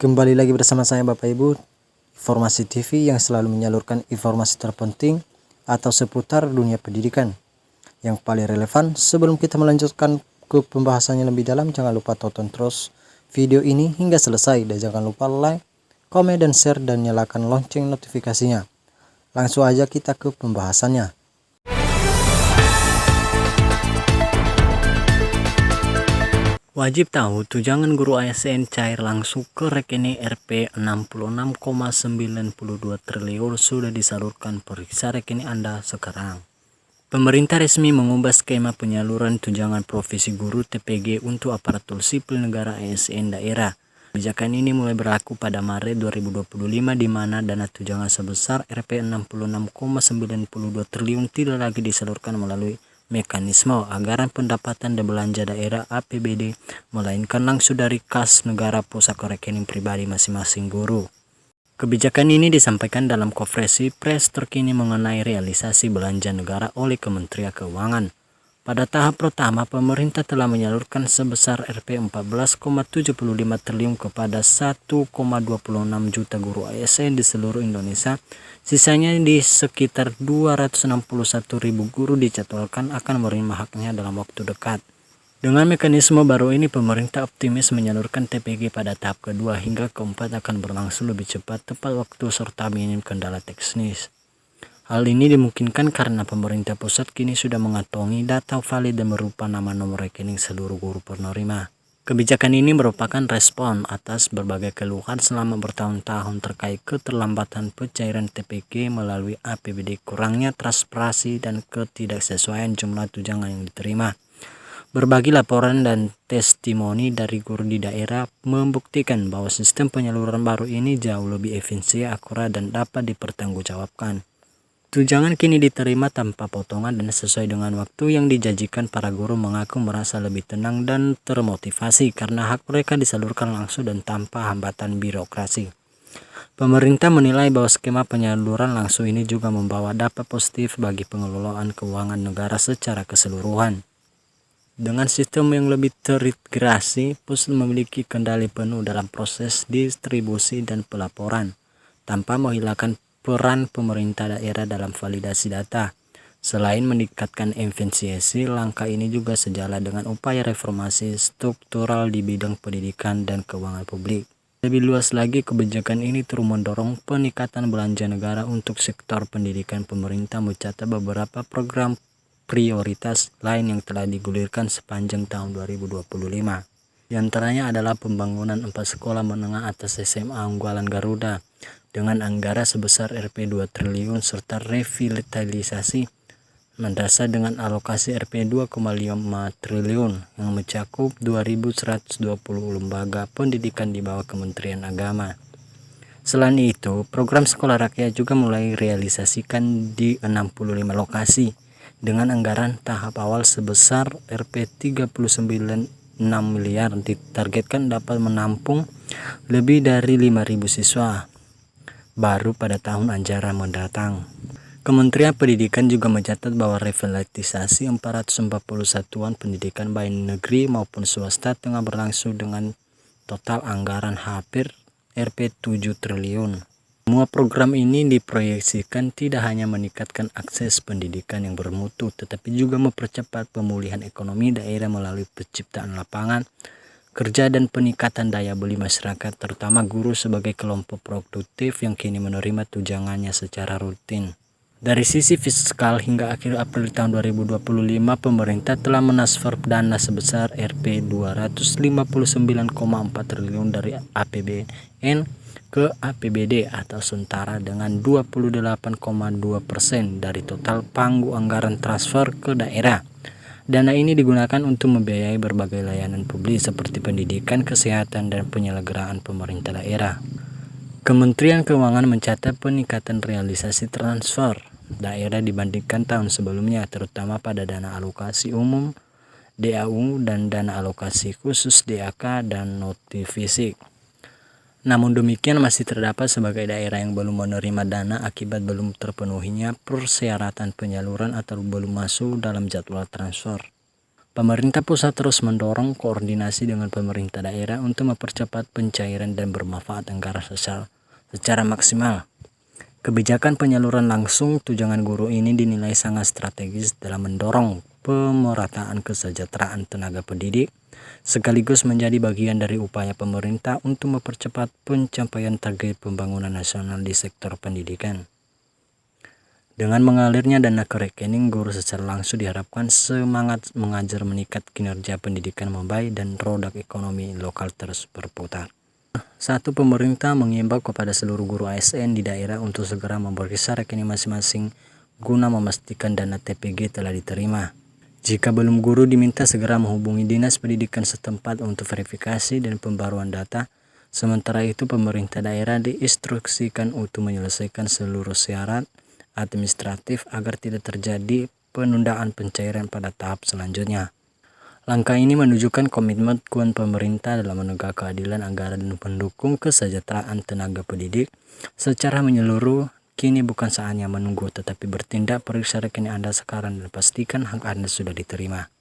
Kembali lagi bersama saya Bapak Ibu, Informasi TV yang selalu menyalurkan informasi terpenting atau seputar dunia pendidikan yang paling relevan. Sebelum kita melanjutkan ke pembahasannya lebih dalam, jangan lupa tonton terus video ini hingga selesai dan jangan lupa like, komen, dan share, dan nyalakan lonceng notifikasinya. Langsung aja kita ke pembahasannya. Wajib tahu, tunjangan guru ASN cair langsung ke rekening Rp 66,92 triliun sudah disalurkan. Periksa rekening Anda sekarang. Pemerintah resmi mengubah skema penyaluran tunjangan profesi guru TPG untuk aparatur sipil negara ASN daerah. Kebijakan ini mulai berlaku pada Maret 2025 di mana dana tunjangan sebesar Rp 66,92 triliun tidak lagi disalurkan melalui mekanisme anggaran pendapatan dan belanja daerah APBD, melainkan langsung dari kas negara pusat ke rekening pribadi masing-masing guru. Kebijakan ini disampaikan dalam konferensi pers terkini mengenai realisasi belanja negara oleh Kementerian Keuangan. Pada tahap pertama, pemerintah telah menyalurkan sebesar Rp 14,75 triliun kepada 1,26 juta guru ASN di seluruh Indonesia. Sisanya di sekitar 261.000 guru dijadwalkan akan menerima haknya dalam waktu dekat. Dengan mekanisme baru ini, pemerintah optimis menyalurkan TPG pada tahap kedua hingga keempat akan berlangsung lebih cepat, tepat waktu, serta minim kendala teknis. Hal ini dimungkinkan karena pemerintah pusat kini sudah mengantongi data valid dan berupa nama nomor rekening seluruh guru penerima. Kebijakan ini merupakan respon atas berbagai keluhan selama bertahun-tahun terkait keterlambatan pencairan TPG melalui APBD, kurangnya transparansi, dan ketidaksesuaian jumlah tunjangan yang diterima. Berbagai laporan dan testimoni dari guru di daerah membuktikan bahwa sistem penyaluran baru ini jauh lebih efisien, akurat, dan dapat dipertanggungjawabkan. Tunjangan kini diterima tanpa potongan dan sesuai dengan waktu yang dijanjikan. Para guru mengaku merasa lebih tenang dan termotivasi karena hak mereka disalurkan langsung dan tanpa hambatan birokrasi. Pemerintah menilai bahwa skema penyaluran langsung ini juga membawa dampak positif bagi pengelolaan keuangan negara secara keseluruhan. Dengan sistem yang lebih terintegrasi, pusat memiliki kendali penuh dalam proses distribusi dan pelaporan, tanpa menghilangkan peran pemerintah daerah dalam validasi data. Selain meningkatkan efisiensi, langkah ini juga sejalan dengan upaya reformasi struktural di bidang pendidikan dan keuangan publik. Lebih luas lagi, kebijakan ini terus mendorong peningkatan belanja negara untuk sektor pendidikan. Pemerintah mencatat beberapa program prioritas lain yang telah digulirkan sepanjang tahun 2025. Di antaranya adalah pembangunan 4 sekolah menengah atas SMA unggulan Garuda dengan anggaran sebesar Rp 2 triliun serta revitalisasi madrasah dengan alokasi Rp 2,5 triliun yang mencakup 2.120 lembaga pendidikan di bawah Kementerian Agama. Selain itu, program sekolah rakyat juga mulai realisasikan di 65 lokasi dengan anggaran tahap awal sebesar Rp 39,6 miliar, ditargetkan dapat menampung lebih dari 5.000 siswa baru pada tahun ajaran mendatang. Kementerian Pendidikan juga mencatat bahwa revitalisasi 440 satuan pendidikan baik negeri maupun swasta tengah berlangsung dengan total anggaran hampir Rp 7 triliun. Semua program ini diproyeksikan tidak hanya meningkatkan akses pendidikan yang bermutu, tetapi juga mempercepat pemulihan ekonomi daerah melalui penciptaan lapangan kerja dan peningkatan daya beli masyarakat, terutama guru sebagai kelompok produktif yang kini menerima tunjangannya secara rutin. Dari sisi fiskal, hingga akhir April tahun 2025, pemerintah telah mentransfer dana sebesar Rp 259,4 triliun dari APBN ke APBD atau setara dengan 28,2% dari total panggung anggaran transfer ke daerah. Dana ini digunakan untuk membiayai berbagai layanan publik seperti pendidikan, kesehatan, dan penyelenggaraan pemerintah daerah. Kementerian Keuangan mencatat peningkatan realisasi transfer daerah dibandingkan tahun sebelumnya, terutama pada dana alokasi umum DAU dan dana alokasi khusus DAK dan notifisik. Namun demikian, masih terdapat sebagai daerah yang belum menerima dana akibat belum terpenuhinya persyaratan penyaluran atau belum masuk dalam jadwal transfer. Pemerintah pusat terus mendorong koordinasi dengan pemerintah daerah untuk mempercepat pencairan dan bermanfaat anggaran secara maksimal. Kebijakan penyaluran langsung tunjangan guru ini dinilai sangat strategis dalam mendorong pemerataan kesejahteraan tenaga pendidik, sekaligus menjadi bagian dari upaya pemerintah untuk mempercepat pencapaian target pembangunan nasional di sektor pendidikan. Dengan mengalirnya dana ke rekening guru secara langsung diharapkan semangat mengajar meningkat, kinerja pendidikan membaik, dan roda ekonomi lokal terus berputar. Satu, pemerintah mengimbau kepada seluruh guru ASN di daerah untuk segera memeriksa rekening masing-masing guna memastikan dana TPG telah diterima. Jika belum, guru diminta segera menghubungi dinas pendidikan setempat untuk verifikasi dan pembaruan data. Sementara itu, pemerintah daerah diinstruksikan untuk menyelesaikan seluruh syarat administratif agar tidak terjadi penundaan pencairan pada tahap selanjutnya. Langkah ini menunjukkan komitmen kuat pemerintah dalam menegakkan keadilan anggaran dan mendukung kesejahteraan tenaga pendidik secara menyeluruh. Kini bukan saatnya menunggu, tetapi bertindak. Periksa rekening Anda sekarang dan pastikan hak Anda sudah diterima.